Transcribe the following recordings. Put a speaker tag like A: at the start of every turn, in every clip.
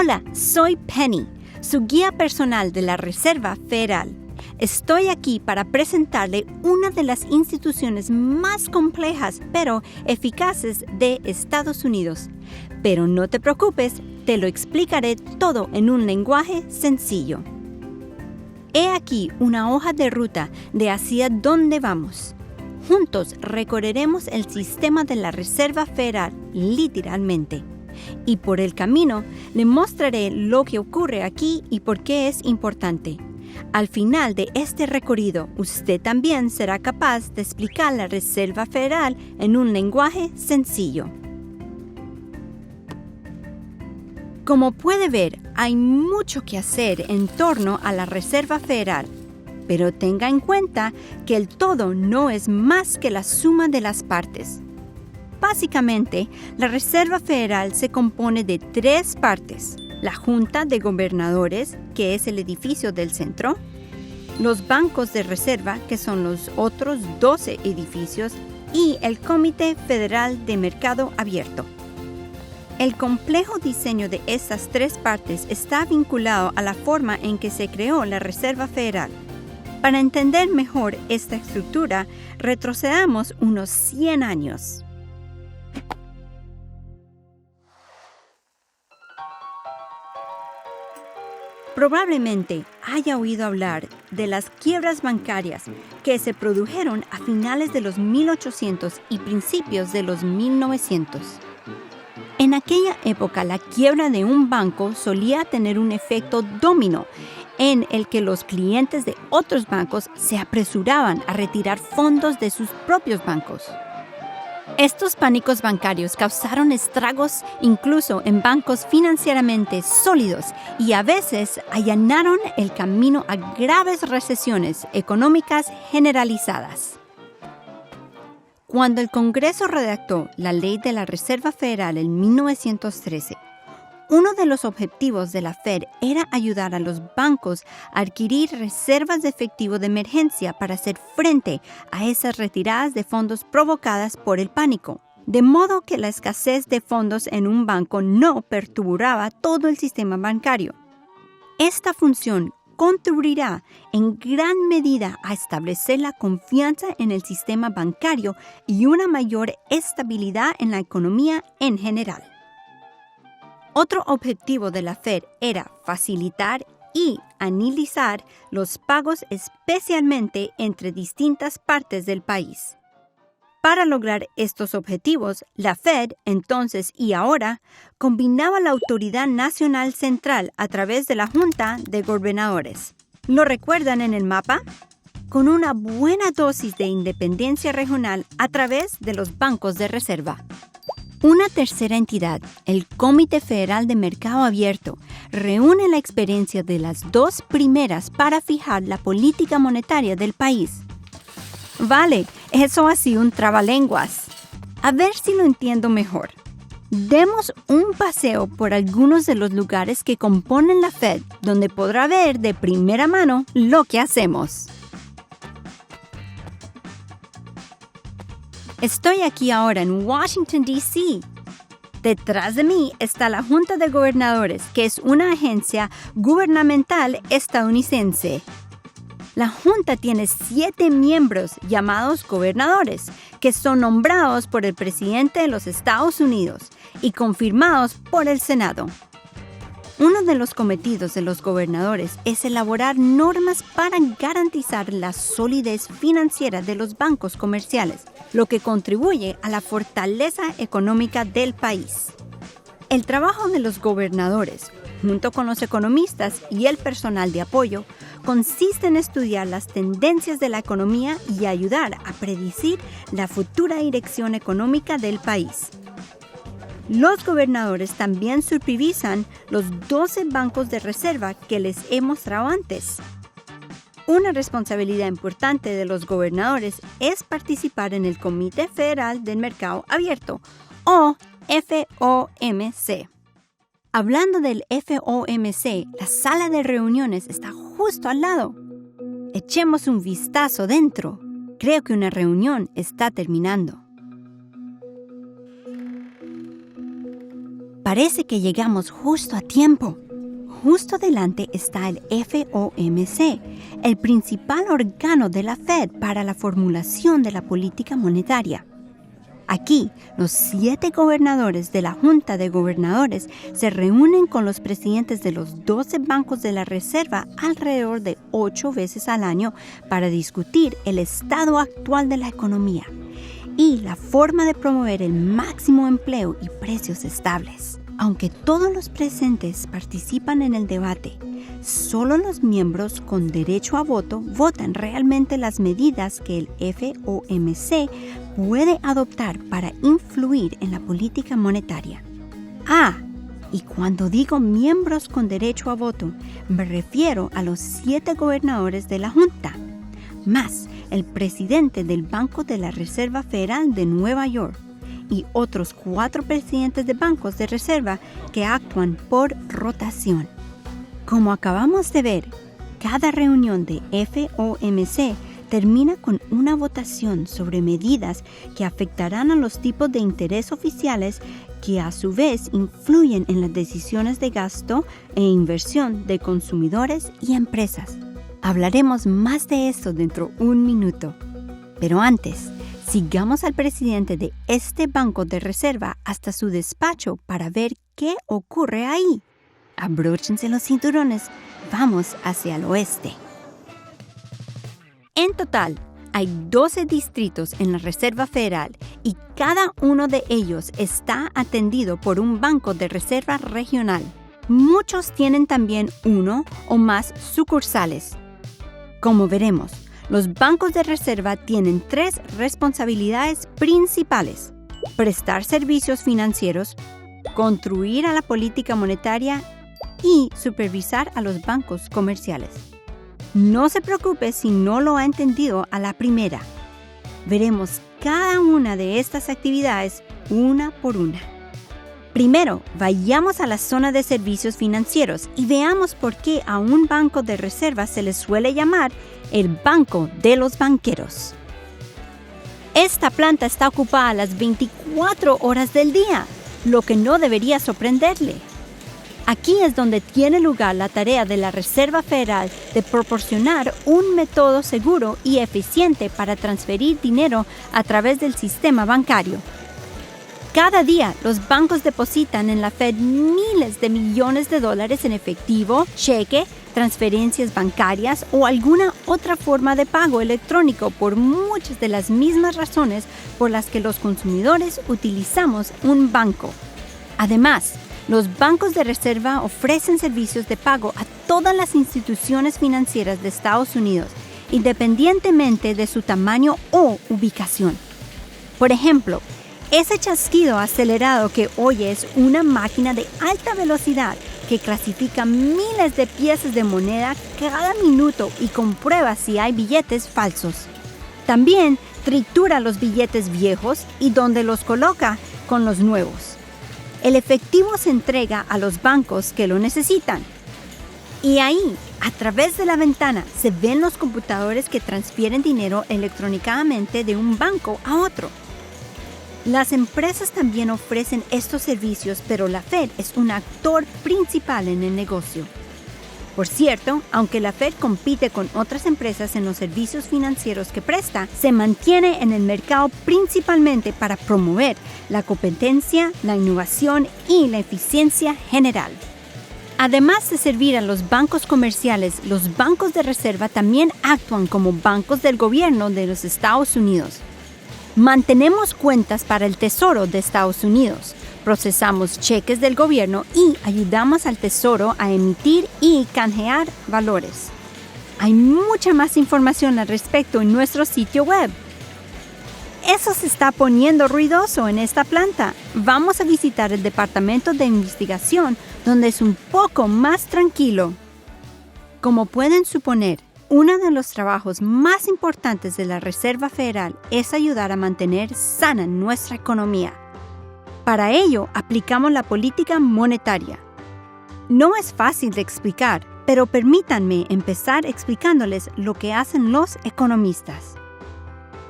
A: Hola, soy Penny, su guía personal de la Reserva Federal. Estoy aquí para presentarle una de las instituciones más complejas pero eficaces de Estados Unidos. Pero no te preocupes, te lo explicaré todo en un lenguaje sencillo. He aquí una hoja de ruta de hacia dónde vamos. Juntos recorreremos el sistema de la Reserva Federal, literalmente. Y por el camino le mostraré lo que ocurre aquí y por qué es importante. Al final de este recorrido, usted también será capaz de explicar la Reserva Federal en un lenguaje sencillo. Como puede ver, hay mucho que hacer en torno a la Reserva Federal, pero tenga en cuenta que el todo no es más que la suma de las partes. Básicamente, la Reserva Federal se compone de 3 partes: la Junta de Gobernadores, que es el edificio del centro, los bancos de reserva, que son los otros 12 edificios, y el Comité Federal de Mercado Abierto. El complejo diseño de estas 3 partes está vinculado a la forma en que se creó la Reserva Federal. Para entender mejor esta estructura, retrocedamos unos 100 años. Probablemente haya oído hablar de las quiebras bancarias que se produjeron a finales de los 1800 y principios de los 1900. En aquella época, la quiebra de un banco solía tener un efecto dominó en el que los clientes de otros bancos se apresuraban a retirar fondos de sus propios bancos. Estos pánicos bancarios causaron estragos incluso en bancos financieramente sólidos y a veces allanaron el camino a graves recesiones económicas generalizadas. Cuando el Congreso redactó la Ley de la Reserva Federal en 1913, uno de los objetivos de la Fed era ayudar a los bancos a adquirir reservas de efectivo de emergencia para hacer frente a esas retiradas de fondos provocadas por el pánico, de modo que la escasez de fondos en un banco no perturbara todo el sistema bancario. Esta función contribuirá en gran medida a establecer la confianza en el sistema bancario y una mayor estabilidad en la economía en general. Otro objetivo de la Fed era facilitar y agilizar los pagos, especialmente entre distintas partes del país. Para lograr estos objetivos, la Fed, entonces y ahora, combinaba la autoridad nacional central a través de la Junta de Gobernadores. ¿Lo recuerdan en el mapa? Con una buena dosis de independencia regional a través de los bancos de reserva. Una tercera entidad, el Comité Federal de Mercado Abierto, reúne la experiencia de las 2 primeras para fijar la política monetaria del país. Vale, eso ha sido un trabalenguas. A ver si lo entiendo mejor. Demos un paseo por algunos de los lugares que componen la Fed, donde podrá ver de primera mano lo que hacemos. Estoy aquí ahora en Washington, D.C. Detrás de mí está la Junta de Gobernadores, que es una agencia gubernamental estadounidense. La Junta tiene 7 miembros llamados gobernadores, que son nombrados por el presidente de los Estados Unidos y confirmados por el Senado. Uno de los cometidos de los gobernadores es elaborar normas para garantizar la solidez financiera de los bancos comerciales, lo que contribuye a la fortaleza económica del país. El trabajo de los gobernadores, junto con los economistas y el personal de apoyo, consiste en estudiar las tendencias de la economía y ayudar a predecir la futura dirección económica del país. Los gobernadores también supervisan los 12 bancos de reserva que les he mostrado antes. Una responsabilidad importante de los gobernadores es participar en el Comité Federal del Mercado Abierto, o FOMC. Hablando del FOMC, la sala de reuniones está justo al lado. Echemos un vistazo dentro. Creo que una reunión está terminando. Parece que llegamos justo a tiempo. Justo delante está el FOMC, el principal órgano de la Fed para la formulación de la política monetaria. Aquí, los 7 gobernadores de la Junta de Gobernadores se reúnen con los presidentes de los 12 bancos de la Reserva alrededor de 8 veces al año para discutir el estado actual de la economía y la forma de promover el máximo empleo y precios estables. Aunque todos los presentes participan en el debate, solo los miembros con derecho a voto votan realmente las medidas que el FOMC puede adoptar para influir en la política monetaria. Y cuando digo miembros con derecho a voto, me refiero a los 7 gobernadores de la Junta, más el presidente del Banco de la Reserva Federal de Nueva York y otros 4 presidentes de bancos de reserva que actúan por rotación. Como acabamos de ver, cada reunión de FOMC termina con una votación sobre medidas que afectarán a los tipos de interés oficiales que a su vez influyen en las decisiones de gasto e inversión de consumidores y empresas. Hablaremos más de esto dentro de un minuto. Pero antes, sigamos al presidente de este banco de reserva hasta su despacho para ver qué ocurre ahí. Abróchense los cinturones, vamos hacia el oeste. En total, hay 12 distritos en la Reserva Federal y cada uno de ellos está atendido por un banco de reserva regional. Muchos tienen también 1 o más sucursales. Como veremos, los bancos de reserva tienen 3 responsabilidades principales: prestar servicios financieros, contribuir a la política monetaria y supervisar a los bancos comerciales. No se preocupe si no lo ha entendido a la primera. Veremos cada una de estas actividades una por una. Primero, vayamos a la zona de servicios financieros y veamos por qué a un banco de reserva se le suele llamar el banco de los banqueros. Esta planta está ocupada las 24 horas del día, lo que no debería sorprenderle. Aquí es donde tiene lugar la tarea de la Reserva Federal de proporcionar un método seguro y eficiente para transferir dinero a través del sistema bancario. Cada día, los bancos depositan en la Fed miles de millones de dólares en efectivo, cheque, transferencias bancarias o alguna otra forma de pago electrónico por muchas de las mismas razones por las que los consumidores utilizamos un banco. Además, los bancos de reserva ofrecen servicios de pago a todas las instituciones financieras de Estados Unidos, independientemente de su tamaño o ubicación. Por ejemplo, ese chasquido acelerado que oyes es una máquina de alta velocidad que clasifica miles de piezas de moneda cada minuto y comprueba si hay billetes falsos. También tritura los billetes viejos y donde los coloca con los nuevos. El efectivo se entrega a los bancos que lo necesitan. Y ahí, a través de la ventana, se ven los computadores que transfieren dinero electrónicamente de un banco a otro. Las empresas también ofrecen estos servicios, pero la Fed es un actor principal en el negocio. Por cierto, aunque la Fed compite con otras empresas en los servicios financieros que presta, se mantiene en el mercado principalmente para promover la competencia, la innovación y la eficiencia general. Además de servir a los bancos comerciales, los bancos de reserva también actúan como bancos del gobierno de los Estados Unidos. Mantenemos cuentas para el Tesoro de Estados Unidos, procesamos cheques del gobierno y ayudamos al Tesoro a emitir y canjear valores. Hay mucha más información al respecto en nuestro sitio web. Eso se está poniendo ruidoso en esta planta. Vamos a visitar el departamento de investigación, donde es un poco más tranquilo. Como pueden suponer, uno de los trabajos más importantes de la Reserva Federal es ayudar a mantener sana nuestra economía. Para ello, aplicamos la política monetaria. No es fácil de explicar, pero permítanme empezar explicándoles lo que hacen los economistas.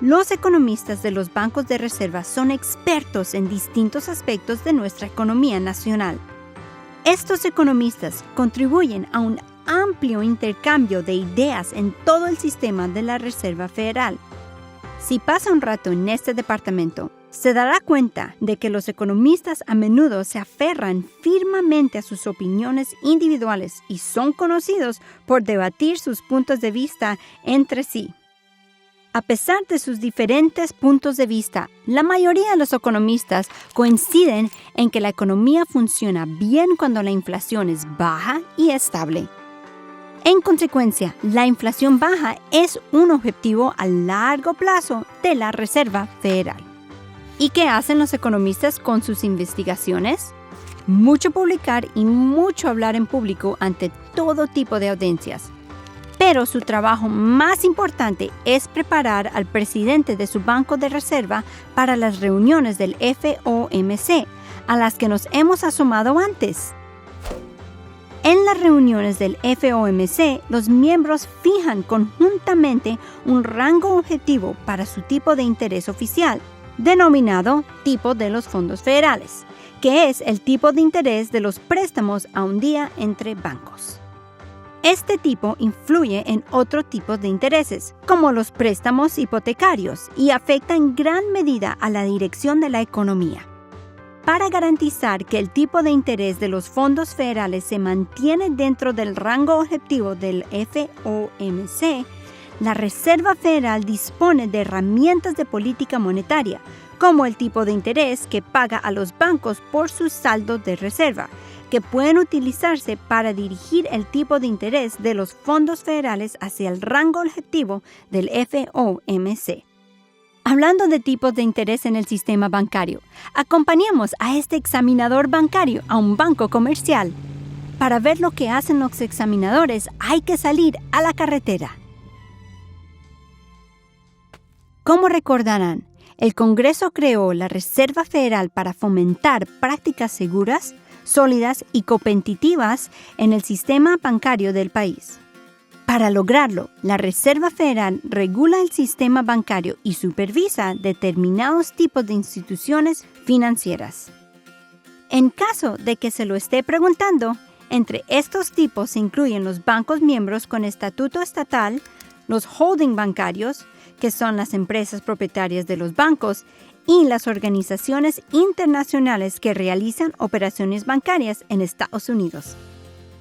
A: Los economistas de los bancos de reserva son expertos en distintos aspectos de nuestra economía nacional. Estos economistas contribuyen a un amplio intercambio de ideas en todo el sistema de la Reserva Federal. Si pasa un rato en este departamento, se dará cuenta de que los economistas a menudo se aferran firmemente a sus opiniones individuales y son conocidos por debatir sus puntos de vista entre sí. A pesar de sus diferentes puntos de vista, la mayoría de los economistas coinciden en que la economía funciona bien cuando la inflación es baja y estable. En consecuencia, la inflación baja es un objetivo a largo plazo de la Reserva Federal. ¿Y qué hacen los economistas con sus investigaciones? Mucho publicar y mucho hablar en público ante todo tipo de audiencias. Pero su trabajo más importante es preparar al presidente de su banco de reserva para las reuniones del FOMC, a las que nos hemos asomado antes. En las reuniones del FOMC, los miembros fijan conjuntamente un rango objetivo para su tipo de interés oficial, denominado tipo de los fondos federales, que es el tipo de interés de los préstamos a un día entre bancos. Este tipo influye en otro tipo de intereses, como los préstamos hipotecarios, y afecta en gran medida a la dirección de la economía. Para garantizar que el tipo de interés de los fondos federales se mantiene dentro del rango objetivo del FOMC, la Reserva Federal dispone de herramientas de política monetaria, como el tipo de interés que paga a los bancos por sus saldos de reserva, que pueden utilizarse para dirigir el tipo de interés de los fondos federales hacia el rango objetivo del FOMC. Hablando de tipos de interés en el sistema bancario, acompañamos a este examinador bancario a un banco comercial. Para ver lo que hacen los examinadores, hay que salir a la carretera. Como recordarán, el Congreso creó la Reserva Federal para fomentar prácticas seguras, sólidas y competitivas en el sistema bancario del país. Para lograrlo, la Reserva Federal regula el sistema bancario y supervisa determinados tipos de instituciones financieras. En caso de que se lo esté preguntando, entre estos tipos se incluyen los bancos miembros con estatuto estatal, los holding bancarios, que son las empresas propietarias de los bancos, y las organizaciones internacionales que realizan operaciones bancarias en Estados Unidos.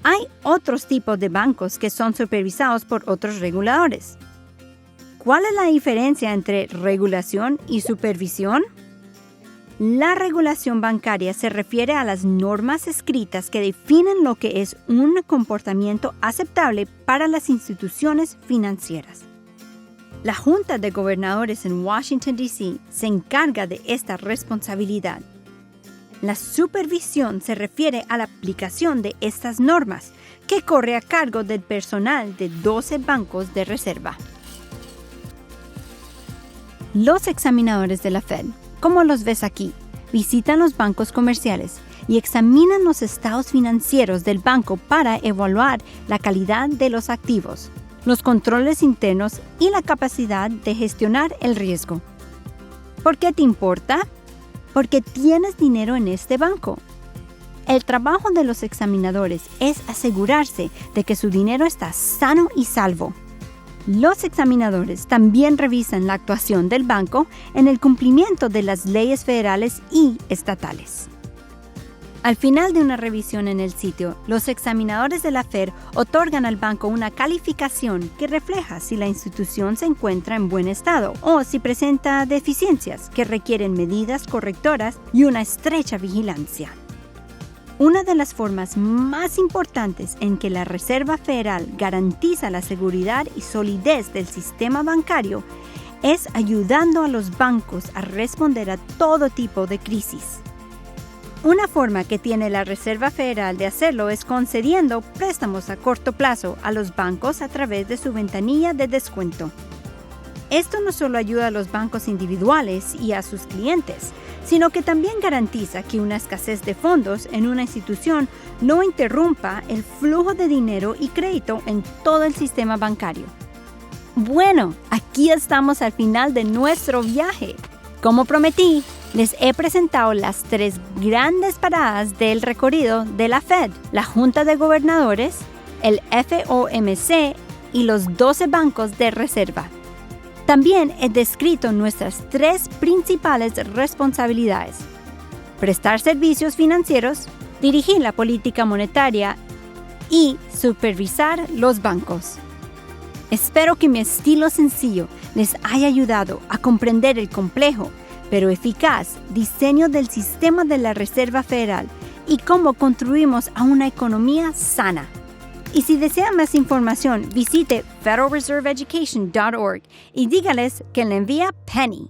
A: Hay otros tipos de bancos que son supervisados por otros reguladores. ¿Cuál es la diferencia entre regulación y supervisión? La regulación bancaria se refiere a las normas escritas que definen lo que es un comportamiento aceptable para las instituciones financieras. La Junta de Gobernadores en Washington, D.C. se encarga de esta responsabilidad. La supervisión se refiere a la aplicación de estas normas, que corre a cargo del personal de 12 bancos de reserva. Los examinadores de la Fed, como los ves aquí, visitan los bancos comerciales y examinan los estados financieros del banco para evaluar la calidad de los activos, los controles internos y la capacidad de gestionar el riesgo. ¿Por qué te importa? Porque tienes dinero en este banco. El trabajo de los examinadores es asegurarse de que su dinero está sano y salvo. Los examinadores también revisan la actuación del banco en el cumplimiento de las leyes federales y estatales. Al final de una revisión en el sitio, los examinadores de la Fed otorgan al banco una calificación que refleja si la institución se encuentra en buen estado o si presenta deficiencias que requieren medidas correctoras y una estrecha vigilancia. Una de las formas más importantes en que la Reserva Federal garantiza la seguridad y solidez del sistema bancario es ayudando a los bancos a responder a todo tipo de crisis. Una forma que tiene la Reserva Federal de hacerlo es concediendo préstamos a corto plazo a los bancos a través de su ventanilla de descuento. Esto no solo ayuda a los bancos individuales y a sus clientes, sino que también garantiza que una escasez de fondos en una institución no interrumpa el flujo de dinero y crédito en todo el sistema bancario. Bueno, aquí estamos al final de nuestro viaje. Como prometí, les he presentado las 3 grandes paradas del recorrido de la Fed, la Junta de Gobernadores, el FOMC y los 12 bancos de reserva. También he descrito nuestras 3 principales responsabilidades: prestar servicios financieros, dirigir la política monetaria y supervisar los bancos. Espero que mi estilo sencillo les haya ayudado a comprender el complejo, pero eficaz diseño del sistema de la Reserva Federal y cómo contribuimos a una economía sana. Y si desean más información, visite federalreserveeducation.org y dígales que le envía Penny.